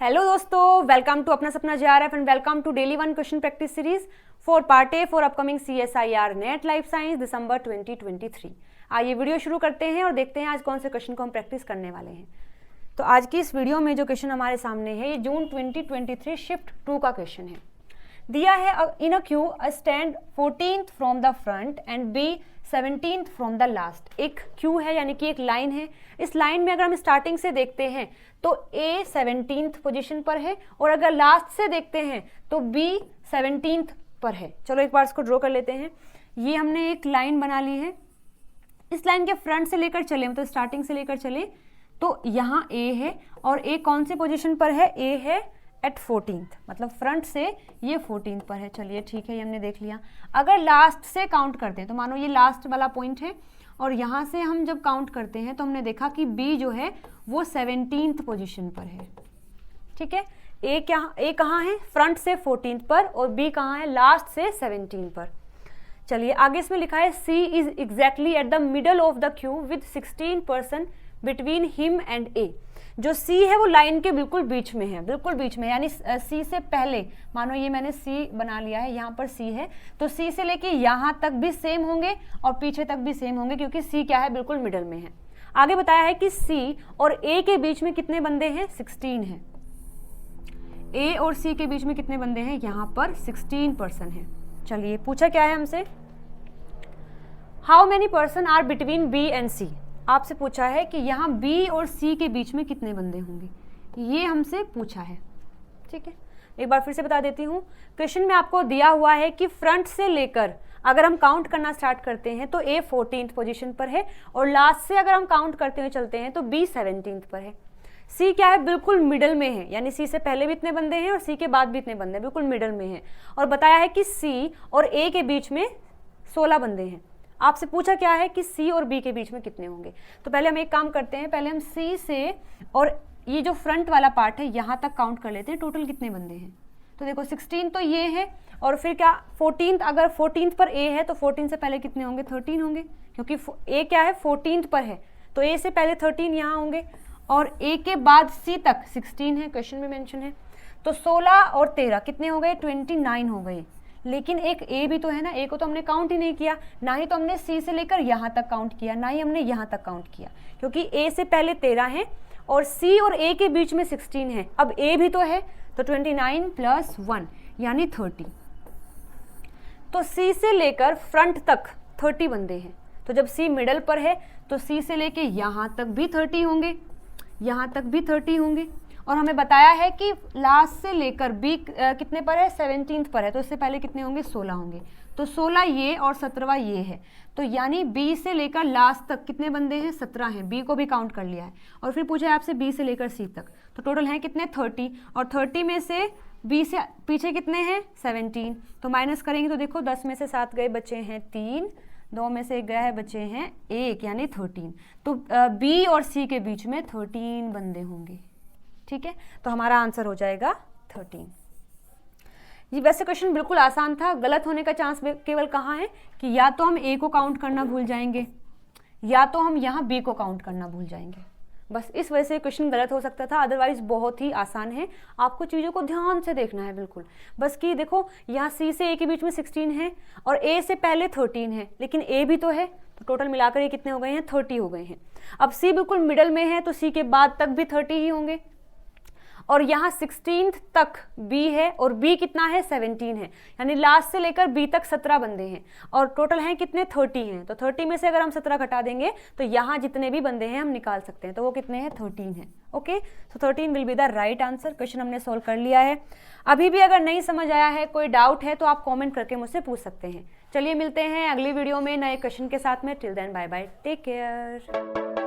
Hello दोस्तों, welcome to अपना सपना JRF and welcome to daily one question practice series for part A for upcoming CSIR net life science December 2023। आइए video शुरू करते हैं और देखते हैं आज कौन से क्वेश्चन को हम प्रैक्टिस करने वाले हैं। तो आज की इस वीडियो में जो क्वेश्चन हमारे सामने है ये जून 2023 शिफ्ट 2 का क्वेश्चन है। दिया है in a queue A stand 14th from the front and B 17th from the last. एक क्यू है यानी कि एक लाइन है। इस लाइन में अगर हम स्टार्टिंग से देखते हैं तो A 17th पोजीशन पर है और अगर लास्ट से देखते हैं तो B 17th पर है। चलो एक बार इसको ड्रॉ कर लेते हैं। ये हमने एक लाइन बना ली है। इस लाइन के फ्रंट से लेकर चले, मतलब स्टार्टिंग से लेकर चले तो यहाँ A है और A कौन से पोजीशन पर है? A है एट 14th, मतलब फ्रंट से ये 14th पर है। चलिए ठीक है, ये हमने देख लिया। अगर लास्ट से काउंट करते हैं तो मानो ये लास्ट वाला पॉइंट है और यहाँ से हम जब काउंट करते हैं तो हमने देखा कि B जो है वो 17th पोजीशन पर है। ठीक है, A कहाँ है? फ्रंट से 14th पर और B कहाँ है? लास्ट से 17 पर। चलिए आगे इसमें लिखा है C is exactly at the middle of the Q with 16% between him and A। जो C है वो लाइन के बिल्कुल बीच में है, बिल्कुल बीच में, यानी C से पहले, मानो ये मैंने C बना लिया है, यहाँ पर C है तो C से लेके यहाँ तक भी सेम होंगे और पीछे तक भी सेम होंगे क्योंकि C क्या है? बिल्कुल मिडल में है। आगे बताया है कि C और A के बीच में कितने बंदे हैं? 16 हैं। A और C के बीच में कितने बंदे हैं? यहाँ पर 16 पर्सन है। चलिए पूछा क्या है हमसे? How many person are between B and C। आपसे पूछा है कि यहाँ B और C के बीच में कितने बंदे होंगे, ये हमसे पूछा है। ठीक है, एक बार फिर से बता देती हूँ। क्वेश्चन में आपको दिया हुआ है कि फ्रंट से लेकर अगर हम काउंट करना स्टार्ट करते हैं तो A 14th पोजीशन पर है और लास्ट से अगर हम काउंट करते हुए चलते हैं तो B 17th पर है। C क्या है? बिल्कुल मिडल में है, यानी C से पहले भी इतने बंदे हैं और C के बाद भी इतने बंदे हैं, बिल्कुल मिडल में है। और बताया है कि C और A के बीच में 16 बंदे हैं। आपसे पूछा क्या है कि C और B के बीच में कितने होंगे। तो पहले हम एक काम करते हैं, पहले हम C से और ये जो फ्रंट वाला पार्ट है यहाँ तक काउंट कर लेते हैं, टोटल कितने बंदे हैं। तो देखो 16 तो ये है और फिर क्या 14th, अगर 14th पर A है तो 14 से पहले कितने होंगे? 13 होंगे, क्योंकि A क्या है? 14th पर है तो A से पहले 13 यहाँ होंगे और A के बाद C तक 16 है, क्वेश्चन में मेंशन है। तो 16 और 13 कितने हो गए? 29 हो गए। लेकिन एक A भी तो है ना, A को तो हमने काउंट ही नहीं किया, ना ही तो हमने C से लेकर यहाँ तक काउंट किया, ना ही हमने यहाँ तक काउंट किया, क्योंकि A से पहले 13 है और C और A के बीच में 16 है। अब A भी तो है तो 29 + 1 यानी 30। तो C से लेकर फ्रंट तक 30 बंदे हैं। तो जब C मिडल पर है तो C से लेके यहाँ तक भी 30 होंगे, यहाँ तक भी 30 होंगे। और हमें बताया है कि लास्ट से लेकर B कितने पर है? 17th पर है, तो इससे पहले कितने होंगे? 16 होंगे। तो 16 ये और 17 ये है, तो यानी B से लेकर लास्ट तक कितने बंदे हैं? 17 हैं। B को भी काउंट कर लिया है। और फिर पूछा है आपसे B से लेकर C तक, तो टोटल हैं कितने? 30। और 30 में से B से पीछे कितने हैं? 17। तो माइनस करेंगे तो देखो 10 में से 7 गए, बचे हैं 3, 2 में से 1 गया है, बचे हैं 1 यानी 13। तो B और C के बीच में 13 बंदे होंगे। ठीक है, तो हमारा आंसर हो जाएगा 13। ये वैसे क्वेश्चन बिल्कुल आसान था, गलत होने का चांस केवल कहाँ है कि या तो हम A को काउंट करना भूल जाएंगे या तो हम यहाँ B को काउंट करना भूल जाएंगे। बस इस वजह से क्वेश्चन गलत हो सकता था, अदरवाइज बहुत ही आसान है। आपको चीज़ों को ध्यान से देखना है बिल्कुल। बस कि देखो यहाँ C से A के बीच में 16 है और A से पहले 13 है, लेकिन A भी तो है, तो टोटल मिलाकर ये कितने हो गए हैं? 30 हो गए हैं। अब C बिल्कुल मिडल में है तो C के बाद तक भी 30 ही होंगे और यहाँ 16th तक B है और B कितना है? 17 है, यानी लास्ट से लेकर B तक 17 बंदे हैं और टोटल हैं कितने? 30 हैं। तो 30 में से अगर हम 17 घटा देंगे तो यहाँ जितने भी बंदे हैं हम निकाल सकते हैं, तो वो कितने हैं? 13 हैं। Okay, so 13 will be the right answer. Question हमने सोल्व कर लिया है। अभी भी अगर नहीं समझ आया है, कोई डाउट है तो आप कॉमेंट करके मुझसे पूछ सकते हैं। चलिए मिलते हैं अगली वीडियो में नए क्वेश्चन के साथ में। Till then bye bye, take care.